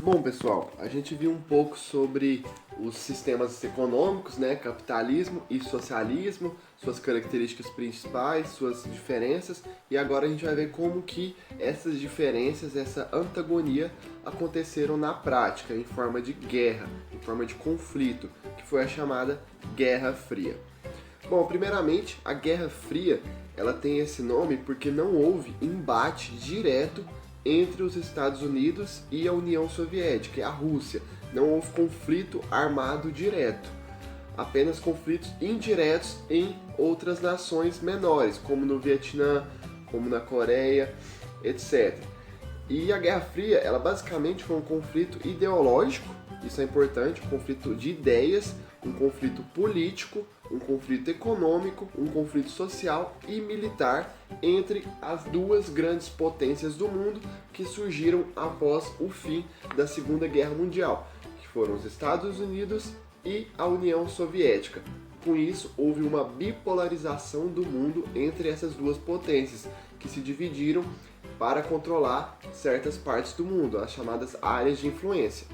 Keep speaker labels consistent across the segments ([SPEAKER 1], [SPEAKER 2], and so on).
[SPEAKER 1] Bom, pessoal, a gente viu um pouco sobre os sistemas econômicos, né, capitalismo e socialismo, suas características principais, suas diferenças, e agora a gente vai ver como que essas diferenças, essa antagonia aconteceram na prática, em forma de guerra, em forma de conflito, que foi a chamada Guerra Fria. Bom, primeiramente, a Guerra Fria, ela tem esse nome porque não houve embate direto entre os Estados Unidos e a União Soviética, e a Rússia. Não houve conflito armado direto, apenas conflitos indiretos em outras nações menores, como no Vietnã, como na Coreia, etc. E a Guerra Fria, ela basicamente foi um conflito ideológico, isso é importante, um conflito de ideias, um conflito político, um conflito econômico, um conflito social e militar entre as duas grandes potências do mundo que surgiram após o fim da Segunda Guerra Mundial, que foram os Estados Unidos e a União Soviética. Com isso, houve uma bipolarização do mundo entre essas duas potências, que se dividiram para controlar certas partes do mundo, as chamadas áreas de influência.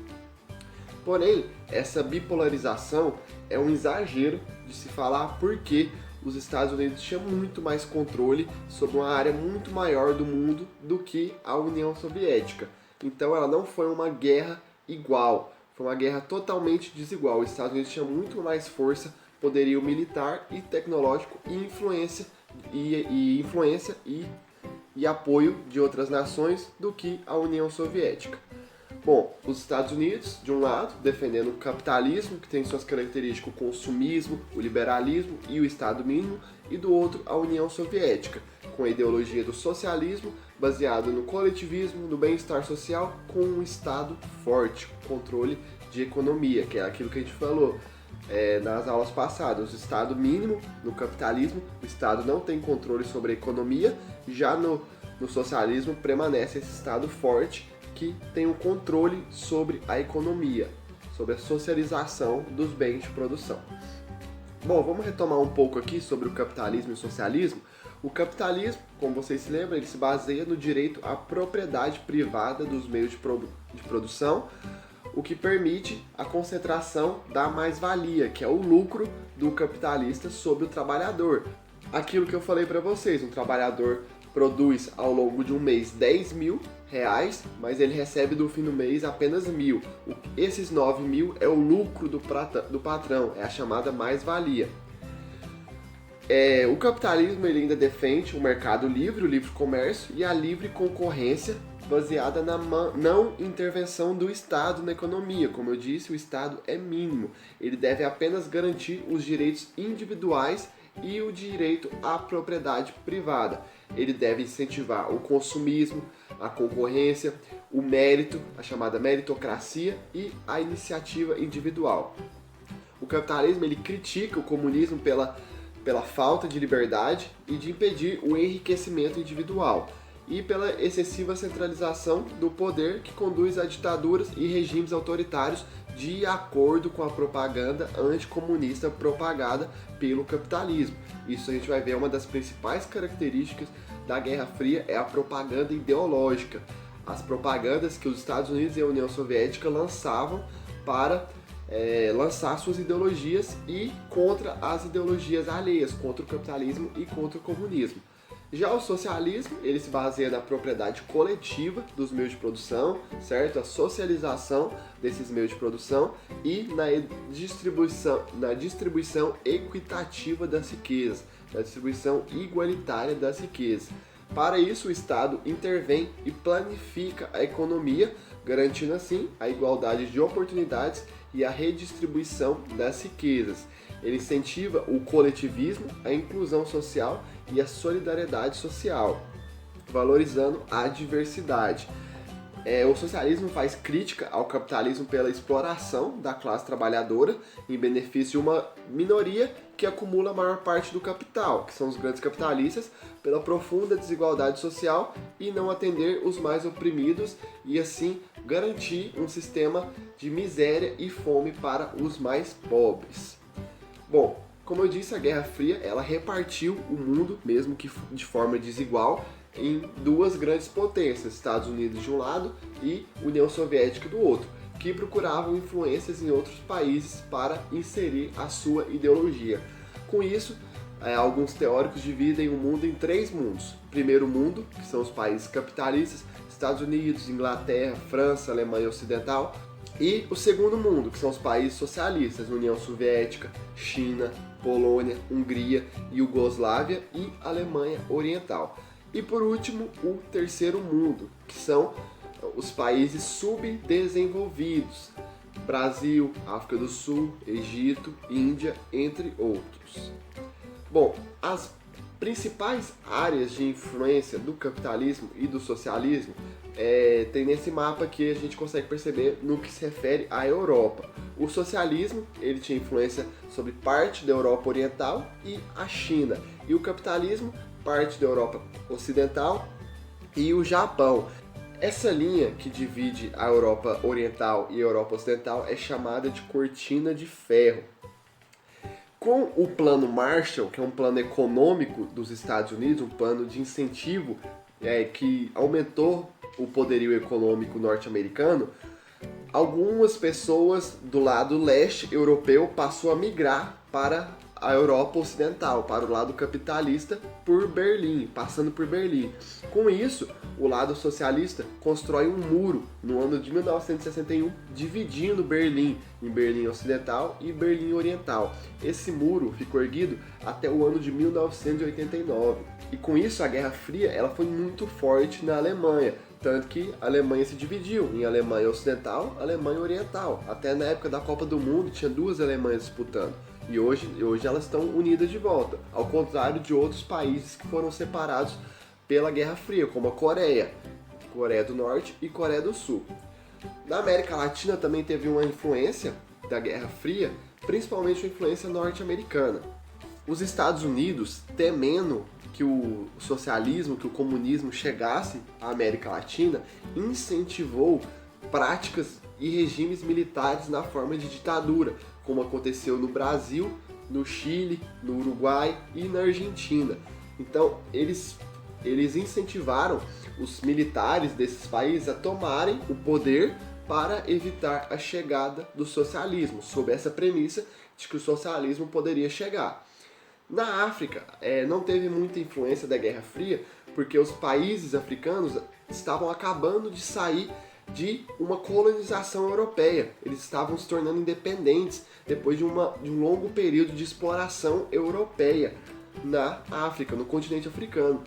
[SPEAKER 1] Porém, essa bipolarização é um exagero de se falar porque os Estados Unidos tinham muito mais controle sobre uma área muito maior do mundo do que a União Soviética. Então ela não foi uma guerra igual, foi uma guerra totalmente desigual. Os Estados Unidos tinham muito mais força, poderio militar e tecnológico e influência e apoio de outras nações do que a União Soviética. Bom, os Estados Unidos, de um lado, defendendo o capitalismo, que tem suas características o consumismo, o liberalismo e o Estado mínimo, e do outro, a União Soviética, com a ideologia do socialismo, baseado no coletivismo, no bem-estar social, com um Estado forte, controle de economia, que é aquilo que a gente falou nas aulas passadas. O Estado mínimo, no capitalismo, o Estado não tem controle sobre a economia, já no socialismo permanece esse Estado forte, que tem o controle sobre a economia, sobre a socialização dos bens de produção. Bom, vamos retomar um pouco aqui sobre o capitalismo e o socialismo. O capitalismo, como vocês se lembram, ele se baseia no direito à propriedade privada dos meios de produção, o que permite a concentração da mais-valia, que é o lucro do capitalista sobre o trabalhador. Aquilo que eu falei para vocês, um trabalhador produz ao longo de um mês 10 mil reais, mas ele recebe do fim do mês apenas 1.000. Esses 9 mil é o lucro do patrão, é a chamada mais-valia. O capitalismo ele ainda defende o mercado livre, o livre comércio e a livre concorrência baseada na não intervenção do Estado na economia. Como eu disse, o Estado é mínimo, ele deve apenas garantir os direitos individuais e o direito à propriedade privada. Ele deve incentivar o consumismo, a concorrência, o mérito, a chamada meritocracia e a iniciativa individual. O capitalismo ele critica o comunismo pela falta de liberdade e de impedir o enriquecimento individual e pela excessiva centralização do poder que conduz a ditaduras e regimes autoritários de acordo com a propaganda anticomunista propagada pelo capitalismo. Isso a gente vai ver, uma das principais características da Guerra Fria é a propaganda ideológica. As propagandas que os Estados Unidos e a União Soviética lançavam para lançar suas ideologias e contra as ideologias alheias, contra o capitalismo e contra o comunismo. Já o socialismo, ele se baseia na propriedade coletiva dos meios de produção, certo? A socialização desses meios de produção e na distribuição equitativa das riquezas, na distribuição igualitária das riquezas. Para isso, o Estado intervém e planifica a economia, garantindo assim a igualdade de oportunidades e a redistribuição das riquezas. Ele incentiva o coletivismo, a inclusão social e a solidariedade social, valorizando a diversidade. O socialismo faz crítica ao capitalismo pela exploração da classe trabalhadora em benefício de uma minoria que acumula a maior parte do capital, que são os grandes capitalistas, pela profunda desigualdade social e não atender os mais oprimidos e assim garantir um sistema de miséria e fome para os mais pobres. Bom, como eu disse, a Guerra Fria ela repartiu o mundo, mesmo que de forma desigual, em duas grandes potências, Estados Unidos de um lado e União Soviética do outro, que procuravam influências em outros países para inserir a sua ideologia. Com isso, alguns teóricos dividem o mundo em três mundos. Primeiro mundo, que são os países capitalistas, Estados Unidos, Inglaterra, França, Alemanha Ocidental. E o segundo mundo, que são os países socialistas, União Soviética, China, Polônia, Hungria, Iugoslávia e Alemanha Oriental. E por último, o terceiro mundo, que são os países subdesenvolvidos, Brasil, África do Sul, Egito, Índia, entre outros. Bom, as principais áreas de influência do capitalismo e do socialismo tem nesse mapa que a gente consegue perceber no que se refere à Europa. O socialismo ele tinha influência sobre parte da Europa Oriental e a China. E o capitalismo, parte da Europa Ocidental e o Japão. Essa linha que divide a Europa Oriental e a Europa Ocidental é chamada de cortina de ferro. Com o plano Marshall, que é um plano econômico dos Estados Unidos, um plano de incentivo que aumentou o poderio econômico norte-americano, algumas pessoas do lado leste europeu passou a migrar para a Europa Ocidental, para o lado capitalista, por Berlim, passando por Berlim. Com isso, o lado socialista constrói um muro no ano de 1961, dividindo Berlim em Berlim Ocidental e Berlim Oriental. Esse muro ficou erguido até o ano de 1989. E com isso, a Guerra Fria ela foi muito forte na Alemanha, tanto que a Alemanha se dividiu em Alemanha Ocidental e Alemanha Oriental. Até na época da Copa do Mundo, tinha duas Alemanhas disputando. E hoje elas estão unidas de volta, ao contrário de outros países que foram separados pela Guerra Fria, como a Coreia do Norte e Coreia do Sul. Na América Latina também teve uma influência da Guerra Fria, principalmente uma influência norte-americana. Os Estados Unidos, temendo que o socialismo, que o comunismo chegasse à América Latina, incentivou práticas e regimes militares na forma de ditadura, como aconteceu no Brasil, no Chile, no Uruguai e na Argentina. Então, eles incentivaram os militares desses países a tomarem o poder para evitar a chegada do socialismo, sob essa premissa de que o socialismo poderia chegar. Na África, não teve muita influência da Guerra Fria, porque os países africanos estavam acabando de sair de uma colonização europeia. Eles estavam se tornando independentes depois de um longo período de exploração europeia na África, no continente africano.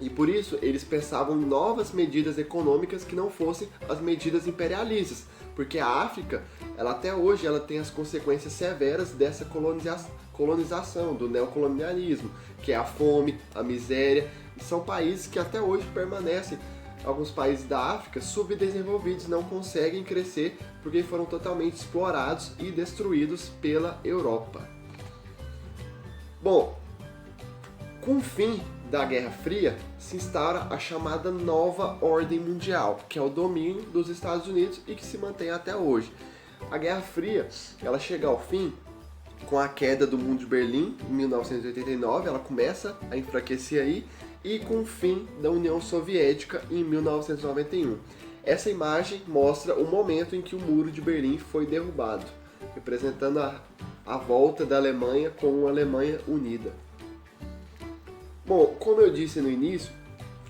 [SPEAKER 1] E por isso eles pensavam em novas medidas econômicas que não fossem as medidas imperialistas, porque a África, até hoje, ela tem as consequências severas dessa colonização, do neocolonialismo, que é a fome, a miséria, e são países que até hoje permanecem. Alguns países da África subdesenvolvidos não conseguem crescer porque foram totalmente explorados e destruídos pela Europa. Bom, com o fim da Guerra Fria, se instaura a chamada Nova Ordem Mundial, que é o domínio dos Estados Unidos e que se mantém até hoje. A Guerra Fria ela chega ao fim com a queda do Muro de Berlim em 1989, ela começa a enfraquecer aí, e com o fim da União Soviética em 1991. Essa imagem mostra o momento em que o Muro de Berlim foi derrubado, representando a volta da Alemanha com uma Alemanha unida. Bom, como eu disse no início,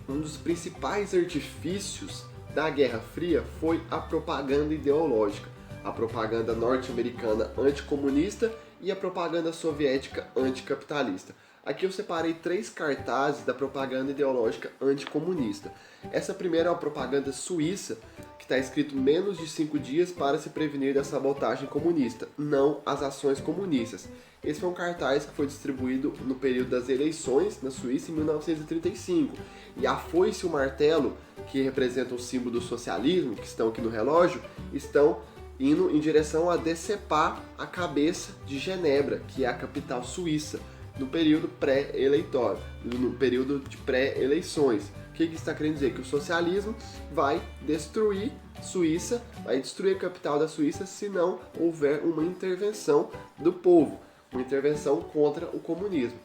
[SPEAKER 1] um dos principais artifícios da Guerra Fria foi a propaganda ideológica, a propaganda norte-americana anticomunista e a propaganda soviética anticapitalista. Aqui eu separei 3 cartazes da propaganda ideológica anticomunista. Essa primeira é uma propaganda suíça, que está escrito menos de 5 dias para se prevenir da sabotagem comunista, não as ações comunistas. Esse foi um cartaz que foi distribuído no período das eleições na Suíça em 1935. E a foice e o martelo, que representam o símbolo do socialismo, que estão aqui no relógio, estão indo em direção a decepar a cabeça de Genebra, que é a capital suíça, no período pré-eleitório, no período de pré-eleições. O que está querendo dizer? Que o socialismo vai destruir Suíça, vai destruir a capital da Suíça se não houver uma intervenção do povo, uma intervenção contra o comunismo.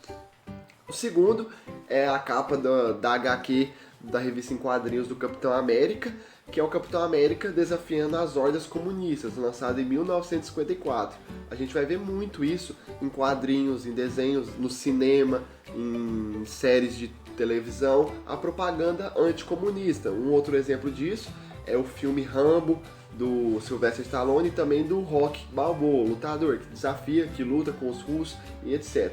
[SPEAKER 1] O segundo é a capa da HQ da revista em quadrinhos do Capitão América, que é o Capitão América desafiando as hordas comunistas, lançado em 1954. A gente vai ver muito isso em quadrinhos, em desenhos, no cinema, em séries de televisão, a propaganda anticomunista. Um outro exemplo disso é o filme Rambo, do Sylvester Stallone, e também do Rocky Balboa, lutador que desafia, que luta com os russos e etc.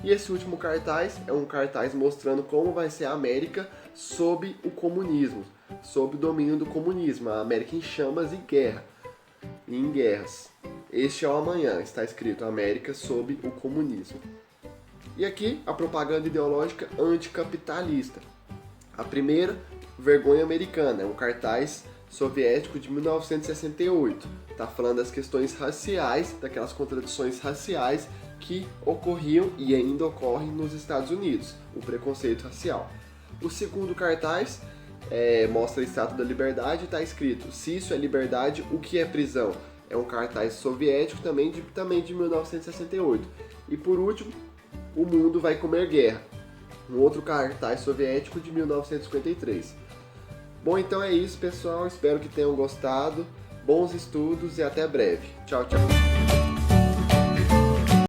[SPEAKER 1] E esse último cartaz é um cartaz mostrando como vai ser a América sob o comunismo, sob o domínio do comunismo, a América em chamas e guerra, e em guerras. Este é o amanhã, está escrito América sob o comunismo. E aqui a propaganda ideológica anticapitalista. A primeira, Vergonha Americana, é um cartaz soviético de 1968. Está falando das questões raciais, daquelas contradições raciais que ocorriam e ainda ocorrem nos Estados Unidos, o preconceito racial. O segundo cartaz mostra a Estátua da Liberdade e está escrito: se isso é liberdade, o que é prisão? É um cartaz soviético também de 1968. E por último, o mundo vai comer guerra, um outro cartaz soviético de 1953. Bom, então é isso, pessoal. Espero que tenham gostado. Bons estudos e até breve. Tchau, tchau.